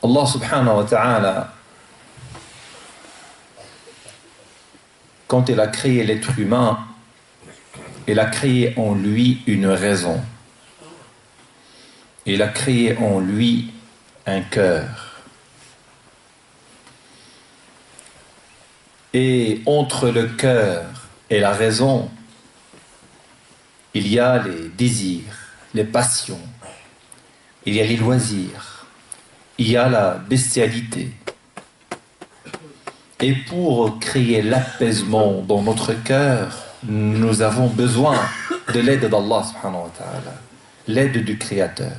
Allah subhanahu wa ta'ala, quand il a créé l'être humain, il a créé en lui une raison. Il a créé en lui un cœur. Et entre le cœur et la raison, il y a les désirs, les passions, il y a les loisirs, il y a la bestialité. Et pour créer l'apaisement dans notre cœur, nous avons besoin de l'aide d'Allah subhanahu wa ta'ala, l'aide du Créateur.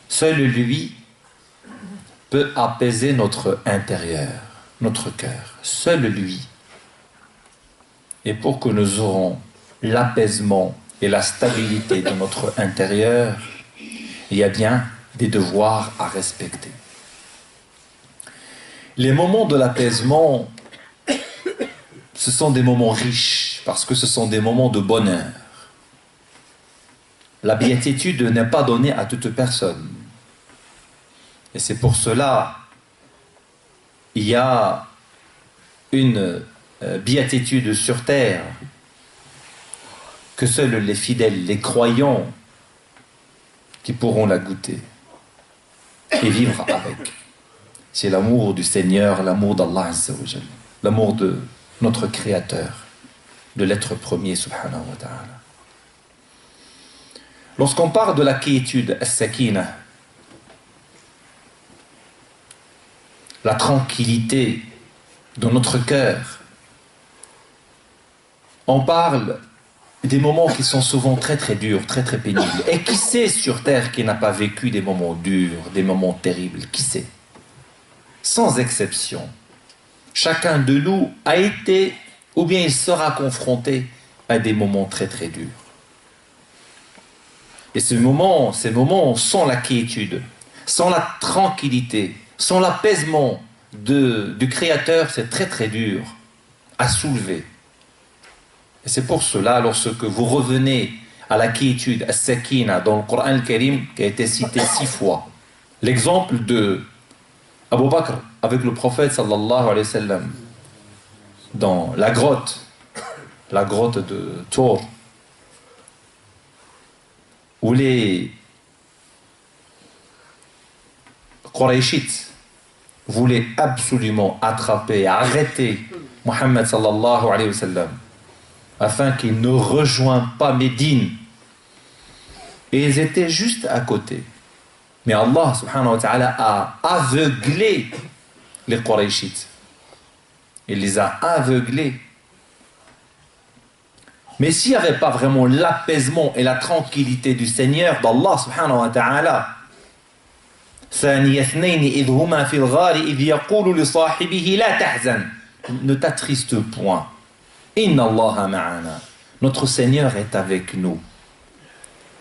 Seul lui peut apaiser notre intérieur, notre cœur. Seul lui. Et pour que nous aurons l'apaisement et la stabilité de notre intérieur, il y a bien des devoirs à respecter. Les moments de l'apaisement, ce sont des moments riches, parce que ce sont des moments de bonheur. La béatitude n'est pas donnée à toute personne. Et c'est pour cela il y a une béatitude sur terre que seuls les fidèles, les croyants, qui pourront la goûter et vivre avec. C'est l'amour du Seigneur, l'amour d'Allah Azza wa Jal, l'amour de notre Créateur, de l'être premier, subhanahu wa ta'ala. Lorsqu'on parle de la quiétude, as-sakina, la tranquillité de notre cœur, on parle des moments qui sont souvent très très durs, très très pénibles. Et qui sait sur terre qui n'a pas vécu des moments durs, des moments terribles? Qui sait? Sans exception. Chacun de nous a été, ou bien il sera confronté à des moments très très durs. Et ces moments sans la quiétude, sans la tranquillité, sans l'apaisement du Créateur, c'est très très dur à soulever. Et c'est pour cela, lorsque vous revenez à la quiétude, à Sakina, dans le Coran al-Karim, qui a été cité 6 fois, l'exemple de Abu Bakr avec le prophète sallallahu alayhi wa sallam dans la grotte de Tour, où les Qurayshites voulaient absolument attraper, arrêter Muhammad sallallahu alayhi wa sallam afin qu'il ne rejoigne pas Médine. Et ils étaient juste à côté. Mais Allah subhanahu wa ta'ala a aveuglé les Qurayshites. Il les a aveuglés. Mais s'il n'y avait pas vraiment l'apaisement et la tranquillité du Seigneur, d'Allah subhanahu wa ta'ala, ثاني اثنين إذ هما في الغار إذ يقول لصاحبه لا تحزن, ne t'attriste point. Inna Allah ma'ana. Notre Seigneur est avec nous.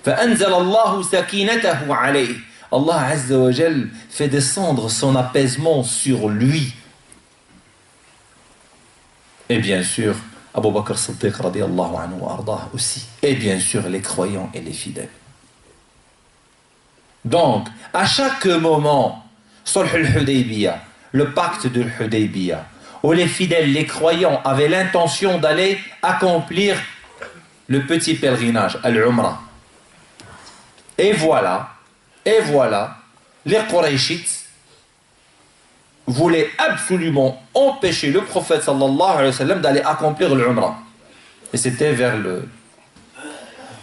فأنزل الله سكينته عليه. Allah Azza wa Jal fait descendre son apaisement sur lui. Et bien sûr, Abu Bakr Siddiq radiyallahu anhu wa ardah aussi. Et bien sûr, les croyants et les fidèles. Donc, à chaque moment, Sulh al-Hudaybiyah, le pacte de l'Hudaybiyah, où les fidèles, les croyants avaient l'intention d'aller accomplir le petit pèlerinage, al-Umrah. Et voilà, les Qurayshites voulaient absolument empêcher le prophète sallallahu alayhi wa sallam d'aller accomplir l'Umrah. Et c'était vers le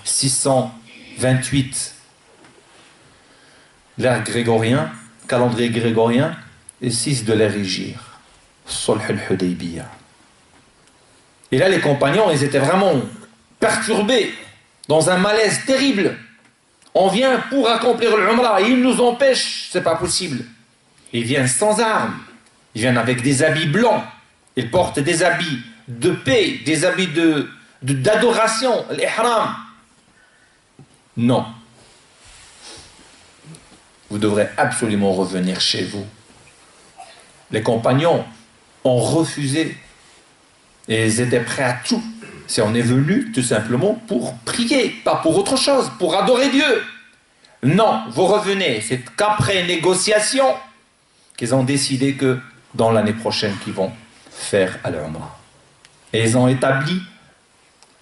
628, l'ère grégorien, calendrier grégorien, et 6 de l'ère hégire. Sulh al-Hudaybiyah. Et là, les compagnons, ils étaient vraiment perturbés, dans un malaise terrible. On vient pour accomplir l'Umrah et ils nous empêchent, c'est pas possible. Ils viennent sans armes, ils viennent avec des habits blancs, ils portent des habits de paix, des habits d'adoration, l'ihram. Non. Vous devrez absolument revenir chez vous. Les compagnons ont refusé et ils étaient prêts à tout. Si on est venu tout simplement pour prier, pas pour autre chose, pour adorer Dieu. Non, vous revenez. C'est qu'après négociation qu'ils ont décidé que dans l'année prochaine qu'ils vont faire Al-Umrah. Et ils ont établi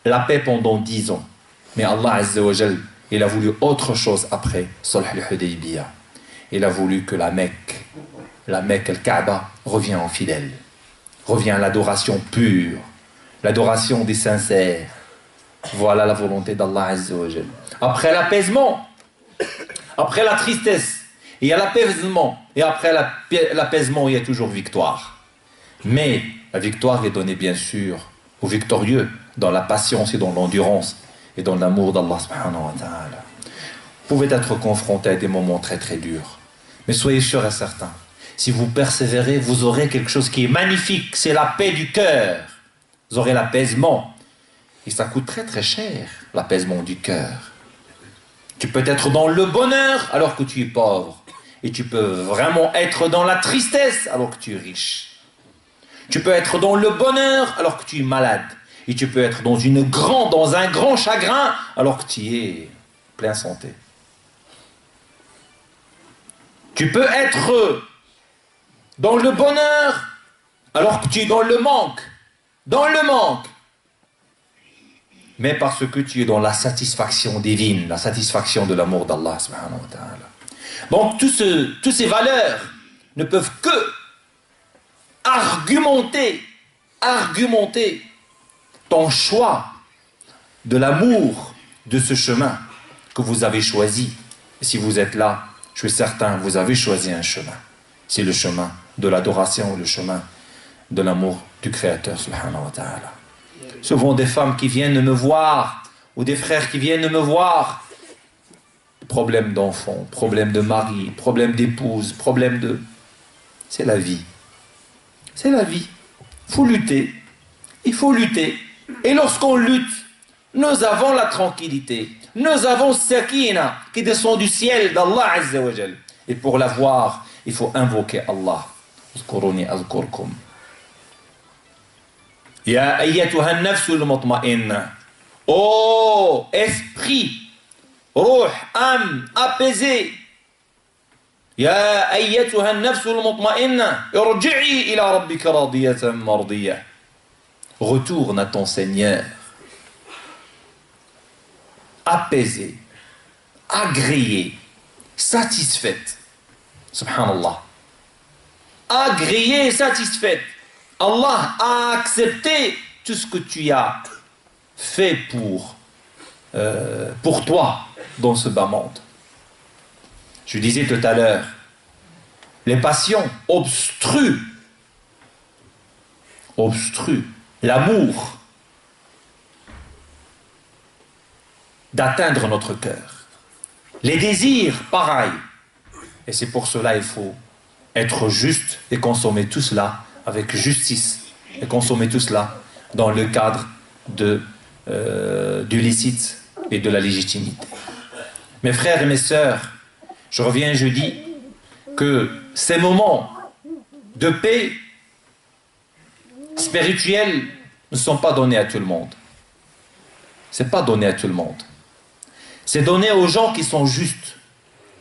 la paix pendant 10 ans. Mais Allah Azza wa Jal, il a voulu autre chose après Sulh al-Hudaybiyah. Il a voulu que la Mecque, Al-Kaaba, revienne en fidèle. Revient à l'adoration pure, l'adoration des sincères. Voilà la volonté d'Allah Azza wa Jal. Après l'apaisement, après la tristesse, il y a l'apaisement. Et après l'apaisement, il y a toujours victoire. Mais la victoire est donnée bien sûr aux victorieux dans la patience et dans l'endurance et dans l'amour d'Allah subhanahu wa ta'ala. Vous pouvez être confronté à des moments très très durs. Mais soyez sûr et certain, si vous persévérez, vous aurez quelque chose qui est magnifique. C'est la paix du cœur. Vous aurez l'apaisement. Et ça coûte très très cher, l'apaisement du cœur. Tu peux être dans le bonheur alors que tu es pauvre. Et tu peux vraiment être dans la tristesse alors que tu es riche. Tu peux être dans le bonheur alors que tu es malade. Et tu peux être dans un grand chagrin alors que tu es plein santé. Tu peux être dans le bonheur alors que tu es dans le manque. Dans le manque. Mais parce que tu es dans la satisfaction divine, la satisfaction de l'amour d'Allah subhanahu wa ta'ala. Donc toutes ces valeurs ne peuvent que argumenter ton choix de l'amour de ce chemin que vous avez choisi. Et si vous êtes là, je suis certain, vous avez choisi un chemin. C'est le chemin de l'adoration, le chemin de l'amour du Créateur subhanahu wa ta'ala. Souvent des femmes qui viennent me voir, ou des frères qui viennent me voir, problème d'enfant, problème de mari, problème d'épouse, problème de... C'est la vie. C'est la vie. Il faut lutter. Il faut lutter. Et lorsqu'on lutte, nous avons la tranquillité. Nous avons Sakina qui descend du ciel d'Allah Azza wa Jal. Et pour l'avoir, il faut invoquer Allah. Uzkuruni azkurkum. Ya ayyatuha an-nafsul mutma'inna. Oh, esprit, ruh, âme, apaisé. Ya ayyatuha an-nafsul mutma'inna. Irji'i ila rabbika radiyatan mardiyah. Retourne à ton Seigneur. Apaisé, agréé, satisfaite. Subhanallah. Agréé et satisfaite. Allah a accepté tout ce que tu as fait pour toi dans ce bas monde. Je disais tout à l'heure, les passions obstruent l'amour d'atteindre notre cœur. Les désirs, pareil. Et c'est pour cela qu'il faut être juste et consommer tout cela avec justice. Et consommer tout cela dans le cadre du licite et de la légitimité. Mes frères et mes sœurs, je reviens et je dis que ces moments de paix spirituelle ne sont pas donnés à tout le monde. C'est pas donné à tout le monde. C'est donné aux gens qui sont justes,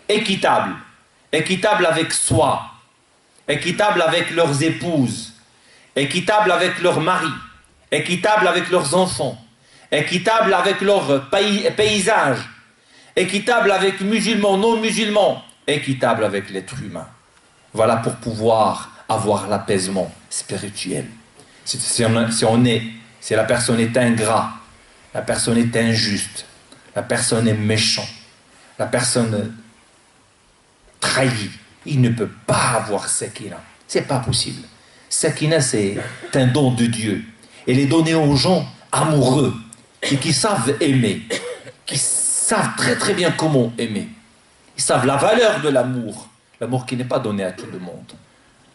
équitables avec soi, équitables avec leurs épouses, équitables avec leurs maris, équitables avec leurs enfants, équitables avec leurs paysages, équitables avec musulmans, non musulmans, équitables avec l'être humain. Voilà pour pouvoir avoir l'apaisement spirituel. Si la personne est ingrat, la personne est injuste, la personne est méchante, la personne trahit, il ne peut pas avoir Sakina. C'est pas possible. Sakina, c'est un don de Dieu. Elle est donnée aux gens amoureux et qui savent aimer, qui savent très très bien comment aimer. Ils savent la valeur de l'amour qui n'est pas donné à tout le monde.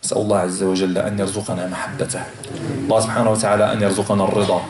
نسأل الله عز وجل أن يرزقنا محبته الله سبحانه وتعالى أن يرزقنا الرضا